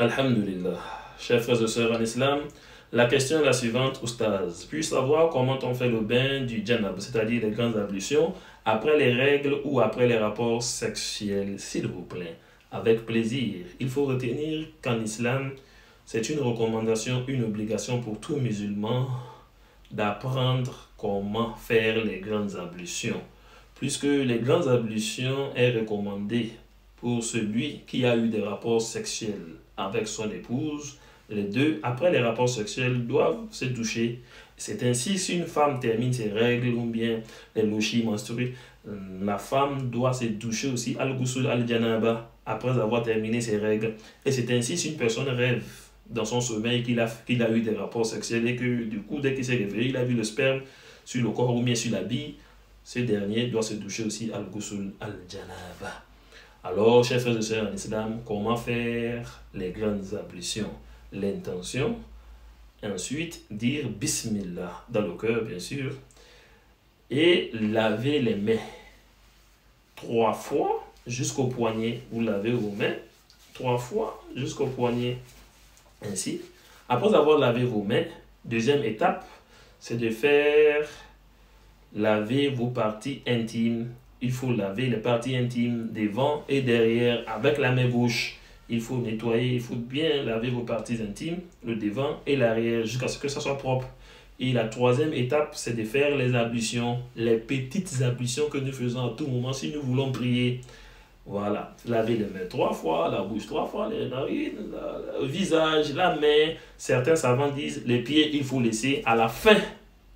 Alhamdulillah. Chers frères et sœurs en islam, la question est la suivante, Oustaz. Puis-je savoir comment on fait le bain du janab, c'est-à-dire les grandes ablutions, après les règles ou après les rapports sexuels, s'il vous plaît? Avec plaisir. Il faut retenir qu'en islam, c'est une recommandation, une obligation pour tout musulman d'apprendre comment faire les grandes ablutions. Puisque les grandes ablutions est recommandée pour celui qui a eu des rapports sexuels avec son épouse. Les deux, après les rapports sexuels, doivent se doucher. C'est ainsi, si une femme termine ses règles ou bien les lochis menstrués, la femme doit se doucher aussi al-ghusl al-janaba après avoir terminé ses règles. Et c'est ainsi, si une personne rêve dans son sommeil qu'il a eu des rapports sexuels et que du coup, dès qu'il s'est réveillé, il a vu le sperme sur le corps ou bien sur la bille, ce dernier doit se doucher aussi al-ghusl al-janaba. Alors, chers frères et sœurs en islam, comment faire les grandes ablutions? L'intention, ensuite dire Bismillah dans le cœur, bien sûr, et laver les mains 3 fois jusqu'au poignet. Vous lavez vos mains 3 fois jusqu'au poignet. Ainsi, après avoir lavé vos mains, deuxième étape, c'est de faire laver vos parties intimes. Il faut laver les parties intimes devant et derrière avec la main gauche. Il faut nettoyer, il faut bien laver vos parties intimes, le devant et l'arrière, jusqu'à ce que ça soit propre. Et la troisième étape, c'est de faire les ablutions, les petites ablutions que nous faisons à tout moment si nous voulons prier. Voilà, laver les mains 3 fois, la bouche 3 fois, les narines, le visage, la main. Certains savants disent les pieds, il faut laisser à la fin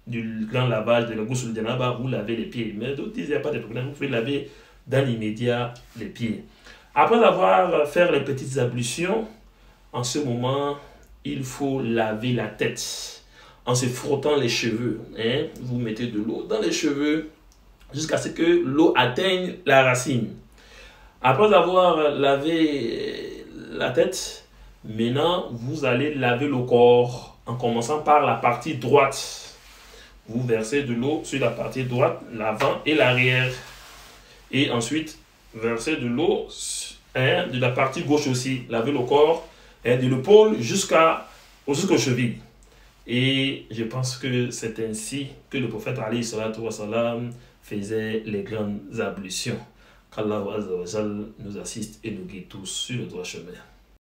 du grand lavage de la ghusl janaba, vous lavez les pieds. Mais d'autres disent il n'y a pas de problème, vous pouvez laver dans l'immédiat les pieds. Après avoir fait les petites ablutions, en ce moment, il faut laver la tête en se frottant les cheveux. Vous mettez de l'eau dans les cheveux jusqu'à ce que l'eau atteigne la racine. Après avoir lavé la tête, maintenant, vous allez laver le corps en commençant par la partie droite. Vous versez de l'eau sur la partie droite, l'avant et l'arrière. Et ensuite, versez de l'eau de la partie gauche aussi. Lavez le corps de l'épaule jusqu'aux chevilles. Et je pense que c'est ainsi que le prophète alayhi salatu wa salam faisait les grandes ablutions. Qu'Allah nous assiste et nous guide tous sur le droit chemin.